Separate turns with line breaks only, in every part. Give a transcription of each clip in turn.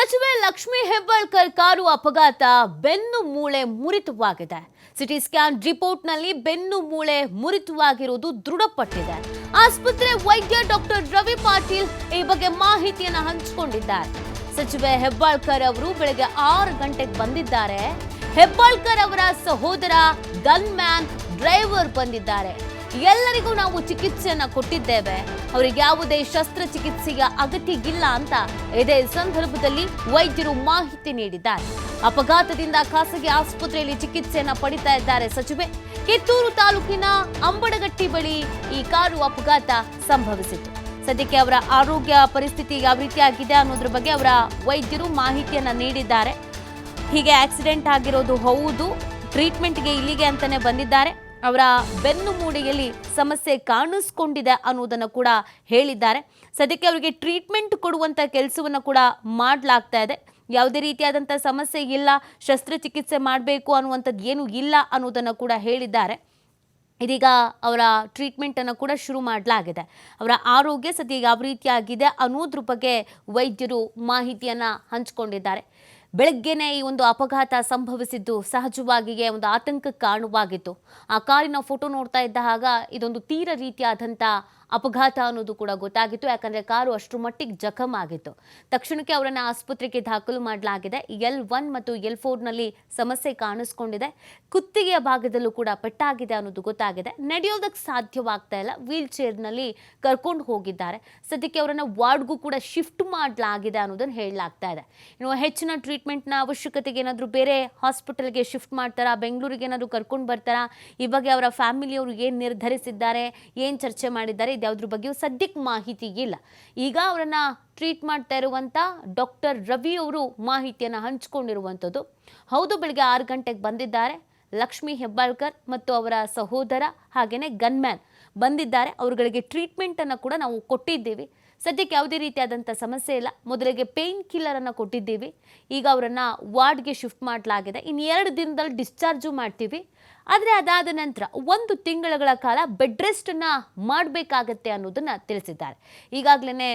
ಸಚಿವೆ ಲಕ್ಷ್ಮೀ ಹೆಬ್ಬಾಳ್ಕರ್ ಕಾರು ಅಪಘಾತ ಬೆನ್ನು ಮೂಳೆ ಮುರಿತವಾಗಿದೆ. ಸಿಟಿ ಸ್ಕ್ಯಾನ್ ರಿಪೋರ್ಟ್ನಲ್ಲಿ ಬೆನ್ನು ಮೂಳೆ ಮುರಿತವಾಗಿರುವುದು ದೃಢಪಟ್ಟಿದೆ. ಆಸ್ಪತ್ರೆ ವೈದ್ಯ ಡಾಕ್ಟರ್ ರವಿ ಪಾಟೀಲ್ ಈ ಬಗ್ಗೆ ಮಾಹಿತಿಯನ್ನು ಹಂಚಿಕೊಂಡಿದ್ದಾರೆ. ಸಚಿವೆ ಹೆಬ್ಬಾಳ್ಕರ್ ಅವರು ಬೆಳಗ್ಗೆ 6 ಗಂಟೆಗೆ ಬಂದಿದ್ದಾರೆ. ಹೆಬ್ಬಾಳ್ಕರ್ ಅವರ ಸಹೋದರ ಗನ್ ಮ್ಯಾನ್ ಡ್ರೈವರ್ ಬಂದಿದ್ದಾರೆ. ಎಲ್ಲರಿಗೂ ನಾವು ಚಿಕಿತ್ಸೆಯನ್ನ ಕೊಟ್ಟಿದ್ದೇವೆ, ಅವರಿಗೆ ಯಾವುದೇ ಶಸ್ತ್ರಚಿಕಿತ್ಸೆಯ ಅಗತ್ಯ ಇಲ್ಲ ಅಂತ ಇದೇ ಸಂದರ್ಭದಲ್ಲಿ ವೈದ್ಯರು ಮಾಹಿತಿ ನೀಡಿದ್ದಾರೆ. ಅಪಘಾತದಿಂದ ಖಾಸಗಿ ಆಸ್ಪತ್ರೆಯಲ್ಲಿ ಚಿಕಿತ್ಸೆಯನ್ನ ಪಡಿತಾ ಇದ್ದಾರೆ ಸಚಿವೆ. ಕಿತ್ತೂರು ತಾಲೂಕಿನ ಅಂಬಡಗಟ್ಟಿ ಬಳಿ ಈ ಕಾರು ಅಪಘಾತ ಸಂಭವಿಸಿತು. ಸದ್ಯಕ್ಕೆ ಅವರ ಆರೋಗ್ಯ ಪರಿಸ್ಥಿತಿ ಯಾವ ರೀತಿಯಾಗಿದೆ ಅನ್ನೋದ್ರ ಬಗ್ಗೆ ಅವರ ವೈದ್ಯರು ಮಾಹಿತಿಯನ್ನ ನೀಡಿದ್ದಾರೆ. ಹೀಗೆ ಆಕ್ಸಿಡೆಂಟ್ ಆಗಿರೋದು ಹೌದು, ಟ್ರೀಟ್ಮೆಂಟ್ಗೆ ಇಲ್ಲಿಗೆ ಅಂತಾನೆ ಬಂದಿದ್ದಾರೆ. ಅವರ ಬೆನ್ನು ಮೂಳೆಯಲ್ಲಿ ಸಮಸ್ಯೆ ಕಾಣಿಸ್ಕೊಂಡಿದೆ ಅನ್ನೋದನ್ನು ಕೂಡ ಹೇಳಿದ್ದಾರೆ. ಸದ್ಯಕ್ಕೆ ಅವರಿಗೆ ಟ್ರೀಟ್ಮೆಂಟ್ ಕೊಡುವಂಥ ಕೆಲಸವನ್ನು ಕೂಡ ಮಾಡಲಾಗ್ತಾ ಇದೆ. ಯಾವುದೇ ರೀತಿಯಾದಂಥ ಸಮಸ್ಯೆ ಇಲ್ಲ, ಶಸ್ತ್ರಚಿಕಿತ್ಸೆ ಮಾಡಬೇಕು ಅನ್ನುವಂಥದ್ದು ಏನೂ ಇಲ್ಲ ಅನ್ನೋದನ್ನು ಕೂಡ ಹೇಳಿದ್ದಾರೆ. ಇದೀಗ ಅವರ ಟ್ರೀಟ್ಮೆಂಟನ್ನು ಕೂಡ ಶುರು ಮಾಡಲಾಗಿದೆ. ಅವರ ಆರೋಗ್ಯ ಸದ್ಯ ಯಾವ ರೀತಿಯಾಗಿದೆ ಅನ್ನೋದ್ರ ಬಗ್ಗೆ ವೈದ್ಯರು ಮಾಹಿತಿಯನ್ನು ಹಂಚಿಕೊಂಡಿದ್ದಾರೆ. ಬೆಳಗ್ಗೆನೇ ಈ ಒಂದು ಅಪಘಾತ ಸಂಭವಿಸಿದ್ದು ಸಹಜವಾಗಿಯೇ ಒಂದು ಆತಂಕಕ್ಕೆ ಕಾರಣವಾಗಿತ್ತು. ಆ ಕಾರಿನ ಫೋಟೋ ನೋಡ್ತಾ ಇದ್ದ ಹಾಗ ಇದೊಂದು ತೀರ ರೀತಿಯಾದಂಥ ಅಪಘಾತ ಅನ್ನೋದು ಕೂಡ ಗೊತ್ತಾಗಿತ್ತು. ಯಾಕಂದರೆ ಕಾರು ಅಷ್ಟರ ಮಟ್ಟಿಗೆ ಜಖಮ್ ಆಗಿತ್ತು. ತಕ್ಷಣಕ್ಕೆ ಅವರನ್ನು ಆಸ್ಪತ್ರೆಗೆ ದಾಖಲು ಮಾಡಲಾಗಿದೆ. L1 ಮತ್ತು L4ನಲ್ಲಿ ಸಮಸ್ಯೆ ಕಾಣಿಸ್ಕೊಂಡಿದೆ. ಕುತ್ತಿಗೆಯ ಭಾಗದಲ್ಲೂ ಕೂಡ ಪೆಟ್ಟಾಗಿದೆ ಅನ್ನೋದು ಗೊತ್ತಾಗಿದೆ. ನಡೆಯೋದಕ್ಕೆ ಸಾಧ್ಯವಾಗ್ತಾ ಇಲ್ಲ, ವೀಲ್ ಚೇರ್ನಲ್ಲಿ ಕರ್ಕೊಂಡು ಹೋಗಿದ್ದಾರೆ. ಸದ್ಯಕ್ಕೆ ಅವರನ್ನು ವಾರ್ಡ್ಗೂ ಕೂಡ ಶಿಫ್ಟ್ ಮಾಡಲಾಗಿದೆ ಅನ್ನೋದನ್ನು ಹೇಳಲಾಗ್ತಾ ಇದೆ. ಇನ್ನು ಹೆಚ್ಚಿನ ಟ್ರೀಟ್ಮೆಂಟ್ನ ಅವಶ್ಯಕತೆಗೆ ಏನಾದರೂ ಬೇರೆ ಹಾಸ್ಪಿಟಲ್ಗೆ ಶಿಫ್ಟ್ ಮಾಡ್ತಾರಾ, ಬೆಂಗಳೂರಿಗೆ ಏನಾದರೂ ಕರ್ಕೊಂಡು ಬರ್ತಾರಾ, ಈ ಬಗ್ಗೆ ಅವರ ಫ್ಯಾಮಿಲಿಯವರು ಏನು ನಿರ್ಧರಿಸಿದ್ದಾರೆ, ಏನು ಚರ್ಚೆ ಮಾಡಿದ್ದಾರೆ, ಇದ್ಯಾವುದ್ರ ಬಗ್ಗೆಯೂ ಸದ್ಯಕ್ಕೆ ಮಾಹಿತಿ ಇಲ್ಲ. ಈಗ ಅವರನ್ನ ಟ್ರೀಟ್ ಮಾಡ್ತಾ ಇರುವಂಥ ಡಾಕ್ಟರ್ ರವಿ ಅವರು ಮಾಹಿತಿಯನ್ನು ಹಂಚಿಕೊಂಡಿರುವಂಥದ್ದು. ಹೌದು, ಬೆಳಗ್ಗೆ 6 ಗಂಟೆಗೆ ಬಂದಿದ್ದಾರೆ. ಲಕ್ಷ್ಮೀ ಹೆಬ್ಬಾಳ್ಕರ್ ಮತ್ತು ಅವರ ಸಹೋದರ ಹಾಗೆಯೇ ಗನ್ಮ್ಯಾನ್ ಬಂದಿದ್ದಾರೆ. ಅವರುಗಳಿಗೆ ಟ್ರೀಟ್ಮೆಂಟನ್ನು ಕೂಡ ನಾವು ಕೊಟ್ಟಿದ್ದೀವಿ. ಸದ್ಯಕ್ಕೆ ಯಾವುದೇ ರೀತಿಯಾದಂಥ ಸಮಸ್ಯೆ ಇಲ್ಲ. ಮೊದಲಿಗೆ ಪೇಯ್ನ್ ಕಿಲ್ಲರನ್ನು ಕೊಟ್ಟಿದ್ದೀವಿ. ಈಗ ಅವರನ್ನು ವಾರ್ಡ್ಗೆ ಶಿಫ್ಟ್ ಮಾಡಲಾಗಿದೆ. ಇನ್ನು 2 ದಿನದಲ್ಲಿ ಡಿಸ್ಚಾರ್ಜು ಮಾಡ್ತೀವಿ. ಆದರೆ ಅದಾದ ನಂತರ 1 ತಿಂಗಳ ಕಾಲ ಬೆಡ್ ರೆಸ್ಟನ್ನು ಮಾಡಬೇಕಾಗತ್ತೆ ಅನ್ನೋದನ್ನು ತಿಳಿಸಿದ್ದಾರೆ. ಈಗಾಗಲೇ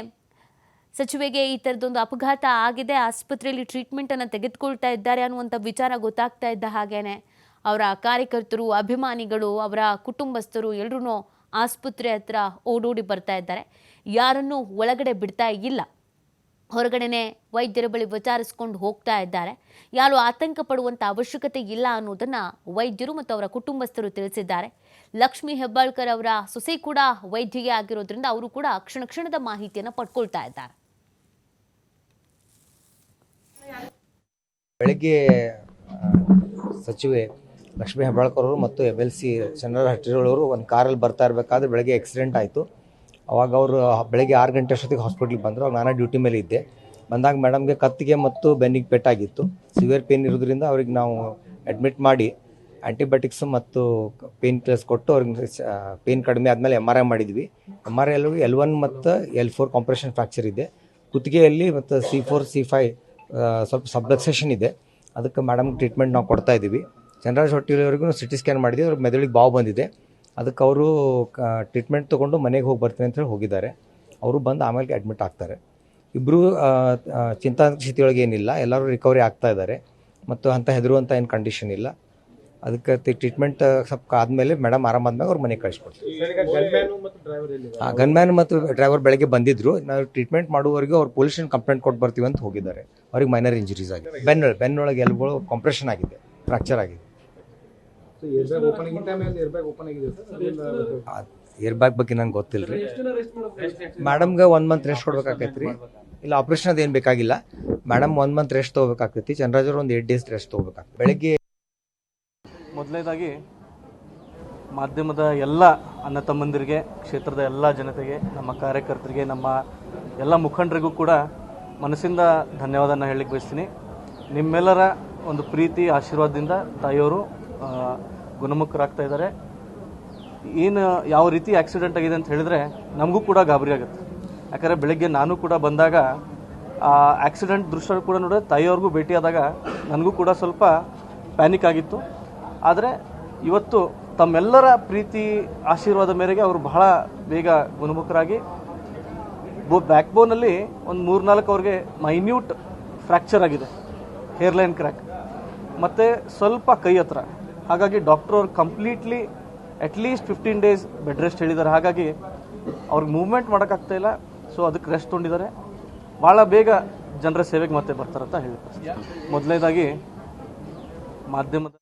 ಸಚಿವೆಗೆ ಈ ಥರದೊಂದು ಅಪಘಾತ ಆಗಿದೆ, ಆಸ್ಪತ್ರೆಯಲ್ಲಿ ಟ್ರೀಟ್ಮೆಂಟನ್ನು ತೆಗೆದುಕೊಳ್ತಾ ಇದ್ದಾರೆ ಅನ್ನುವಂಥ ವಿಚಾರ ಗೊತ್ತಾಗ್ತಾ ಇದ್ದ ಹಾಗೇನೆ ಅವರ ಕಾರ್ಯಕರ್ತರು, ಅಭಿಮಾನಿಗಳು, ಅವರ ಕುಟುಂಬಸ್ಥರು ಎಲ್ಲರೂ ಆಸ್ಪತ್ರೆ ಹತ್ರ ಓಡೋಡಿ ಬರ್ತಾ ಇದ್ದಾರೆ. ಯಾರನ್ನೂ ಒಳಗಡೆ ಬಿಡ್ತಾ ಇಲ್ಲ. ಹೊರಗಡೆನೆ ವೈದ್ಯರ ಬಳಿ ವಿಚಾರಿಸ್ಕೊಂಡು ಹೋಗ್ತಾ ಇದ್ದಾರೆ. ಯಾರು ಆತಂಕ ಪಡುವಂಥ ಅವಶ್ಯಕತೆ ಇಲ್ಲ ಅನ್ನೋದನ್ನು ವೈದ್ಯರು ಮತ್ತು ಅವರ ಕುಟುಂಬಸ್ಥರು ತಿಳಿಸಿದ್ದಾರೆ. ಲಕ್ಷ್ಮೀ ಹೆಬ್ಬಾಳ್ಕರ್ ಅವರ ಸೊಸೆ ಕೂಡ ವೈದ್ಯಗೆ ಆಗಿರೋದ್ರಿಂದ ಅವರು ಕೂಡ ಕ್ಷಣದ ಮಾಹಿತಿಯನ್ನು ಪಡ್ಕೊಳ್ತಾ ಇದ್ದಾರೆ.
ಬೆಳಗ್ಗೆ ಸಚಿವೆ ಲಕ್ಷ್ಮೀ ಹೆಬ್ಬಾಳ್ಕರ್ ಅವರು ಮತ್ತು MLC ಚಂದ್ರ ಹಟ್ಟಿರೋಳವರು ಒಂದು ಕಾರಲ್ಲಿ ಬರ್ತಾ ಇರಬೇಕಾದ್ರೆ ಬೆಳಗ್ಗೆ ಆಕ್ಸಿಡೆಂಟ್ ಆಯಿತು. ಅವಾಗ ಅವರು ಬೆಳಗ್ಗೆ 6 ಗಂಟೆ ಅಷ್ಟೊತ್ತಿಗೆ ಹಾಸ್ಪಿಟ್ಲಿಗೆ ಬಂದರು. ಅವಾಗ ನಾನು ಡ್ಯೂಟಿ ಮೇಲೆ ಇದ್ದೆ. ಬಂದಾಗ ಮೇಡಮ್ಗೆ ಕತ್ತಿಗೆ ಮತ್ತು ಬೆನ್ನಿಗೆ ಪೆಟ್ಟಾಗಿತ್ತು. ಸಿವಿಯರ್ ಪೇನ್ ಇರೋದ್ರಿಂದ ಅವ್ರಿಗೆ ನಾವು ಅಡ್ಮಿಟ್ ಮಾಡಿ ಆ್ಯಂಟಿಬಯೋಟಿಕ್ಸು ಮತ್ತು ಪೇನ್ ಕಿಲ್ಲರ್ಸ್ ಕೊಟ್ಟು ಅವ್ರಿಗೆ ಪೇನ್ ಕಡಿಮೆ ಆದಮೇಲೆ MRI ಮಾಡಿದ್ವಿ. MRI L1 ಮತ್ತು L4 ಕಾಂಪ್ರೆಷನ್ ಫ್ರ್ಯಾಕ್ಚರ್ ಇದೆ. ಕುತ್ತಿಗೆಯಲ್ಲಿ ಮತ್ತು C4 C5 ಸ್ವಲ್ಪ ಸಬ್ಲಕ್ಸೇಷನ್ ಇದೆ. ಅದಕ್ಕೆ ಮೇಡಮ್ಗೆ ಟ್ರೀಟ್ಮೆಂಟ್ ನಾವು ಕೊಡ್ತಾ ಇದ್ದೀವಿ. ಚಂದ್ರರಾಜ್ ಹೊಟ್ಟಿಯವರಿಗೂ ಸಿಟಿ ಸ್ಕ್ಯಾನ್ ಮಾಡಿದ್ವಿ. ಅವ್ರ ಮೆದುಳಿಗೆ ಬಾವು ಬಂದಿದೆ. ಅದಕ್ಕೆ ಅವರು ಟ್ರೀಟ್ಮೆಂಟ್ ತೊಗೊಂಡು ಮನೆಗೆ ಹೋಗಿ ಬರ್ತೀನಿ ಅಂತ ಹೇಳಿ ಹೋಗಿದ್ದಾರೆ. ಅವರು ಬಂದು ಆಮೇಲೆ ಅಡ್ಮಿಟ್ ಆಗ್ತಾರೆ. ಇಬ್ಬರು ಚಿಂತಾಜನಕ ಸ್ಥಿತಿಯೊಳಗೆ ಏನಿಲ್ಲ, ಎಲ್ಲರೂ ರಿಕವರಿ ಆಗ್ತಾ ಇದ್ದಾರೆ ಮತ್ತು ಅಂಥ ಹೆದರುವಂಥ ಏನು ಕಂಡೀಷನ್ ಇಲ್ಲ. ಅದಕ್ಕೆ ಟ್ರೀಟ್ಮೆಂಟ್ ಸ್ವಲ್ಪ ಆದಮೇಲೆ ಮೇಡಮ್ ಆರಾಮಾದ್ಮೇಲೆ ಅವ್ರು ಮನೆಗೆ ಕಳಿಸ್ಕೊಡ್ತೀವಿ. ಗನ್ಮ್ಯಾನ್ ಮತ್ತು ಡ್ರೈವರ್ ಬೆಳಗ್ಗೆ ಬಂದಿದ್ದರು. ನಾವು ಟ್ರೀಟ್ಮೆಂಟ್ ಮಾಡುವವರೆಗೂ ಅವ್ರು ಪೊಲೀಸ್ ಸ್ಟೇಷನ್ ಕಂಪ್ಲೇಂಟ್ ಕೊಟ್ಟು ಬರ್ತೀವಿ ಅಂತ ಹೋಗಿದ್ದಾರೆ. ಅವ್ರಿಗೆ ಮೈನರ್ ಇಂಜುರೀಸ್ ಆಗಿದೆ. ಬೆನ್ನೊಳಗೆ ಎಲ್ಗಳು ಕಾಂಪ್ರೆಷನ್ ಆಗಿದೆ, ಫ್ರ್ಯಾಕ್ಚರ್ ಆಗಿದೆ. ಏರ್ ಬ್ಯಾಗ್ ಬಗ್ಗೆ ನಂಗೆ ಗೊತ್ತಿಲ್ಲ ರೀ. ಮೇಡಮ್ಗೆ 1 ಮಂತ್ ರೆಸ್ಟ್ ಕೊಡ್ಬೇಕಾಗೈತೆ ರೀ. ಇಲ್ಲ, ಆಪ್ರೇಷನ್ ಅದೇನು ಬೇಕಾಗಿಲ್ಲ. ಮೇಡಮ್ 1 ಮಂತ್ ರೆಸ್ಟ್ ತೊಗೋಬೇಕಾಗ್ತೈತಿ. ಚಂದ್ರರಾಜ್ ಅವರು ಒಂದು 8 ಡೇಸ್ ರೆಸ್ಟ್ ತೊಗೋಬೇಕಾಗ್ತದೆ. ಬೆಳಗ್ಗೆ
ಮೊದಲನೇದಾಗಿ ಮಾಧ್ಯಮದ ಎಲ್ಲ ಅಣ್ಣ ತಮ್ಮಂದಿರಿಗೆ, ಕ್ಷೇತ್ರದ ಎಲ್ಲ ಜನತೆಗೆ, ನಮ್ಮ ಕಾರ್ಯಕರ್ತರಿಗೆ, ನಮ್ಮ ಎಲ್ಲ ಮುಖಂಡರಿಗೂ ಕೂಡ ಮನಸ್ಸಿಂದ ಧನ್ಯವಾದನ ಹೇಳಲಿಕ್ಕೆ ಬಯಸ್ತೀನಿ. ನಿಮ್ಮೆಲ್ಲರ ಒಂದು ಪ್ರೀತಿ ಆಶೀರ್ವಾದದಿಂದ ತಾಯಿಯವರು ಗುಣಮುಖರಾಗ್ತಾ ಇದ್ದಾರೆ. ಏನು ಯಾವ ರೀತಿ ಆಕ್ಸಿಡೆಂಟ್ ಆಗಿದೆ ಅಂತ ಹೇಳಿದ್ರೆ ನಮಗೂ ಕೂಡ ಗಾಬರಿ ಆಗುತ್ತೆ. ಯಾಕಂದರೆ ಬೆಳಗ್ಗೆ ನಾನು ಕೂಡ ಬಂದಾಗ ಆಕ್ಸಿಡೆಂಟ್ ದೃಶ್ಯ ಕೂಡ ನೋಡಿದ್ರೆ ತಾಯಿಯವ್ರಿಗೂ ಭೇಟಿಯಾದಾಗ ನನಗೂ ಕೂಡ ಸ್ವಲ್ಪ ಪ್ಯಾನಿಕ್ ಆಗಿತ್ತು. ಆದರೆ ಇವತ್ತು ತಮ್ಮೆಲ್ಲರ ಪ್ರೀತಿ ಆಶೀರ್ವಾದ ಮೇರೆಗೆ ಅವರು ಬಹಳ ಬೇಗ ಗುಣಮುಖರಾಗಿ ಬ್ಯಾಕ್ ಬೋನಲ್ಲಿ ಒಂದು 3-4 ಅವ್ರಿಗೆ ಮೈನ್ಯೂಟ್ ಫ್ರ್ಯಾಕ್ಚರ್ ಆಗಿದೆ, ಹೇರ್ಲೈನ್ ಕ್ರ್ಯಾಕ್, ಮತ್ತು ಸ್ವಲ್ಪ ಕೈ ಹತ್ರ. ಹಾಗಾಗಿ ಡಾಕ್ಟ್ರು ಅವ್ರು completely at least 15 days bed rest ಹೇಳಿದ್ದಾರೆ. ಹಾಗಾಗಿ ಅವ್ರಿಗೆ ಮೂವ್ಮೆಂಟ್ ಮಾಡೋಕ್ಕಾಗ್ತಾ ಇಲ್ಲ. ಸೊ ಅದಕ್ಕೆ ರೆಸ್ಟ್ ತೊಗೊಂಡಿದ್ದಾರೆ. ಭಾಳ ಬೇಗ ಜನರ ಸೇವೆಗೆ ಮತ್ತೆ ಬರ್ತಾರಂತ ಹೇಳಿ. ಮೊದಲನೇದಾಗಿ ಮಾಧ್ಯಮದ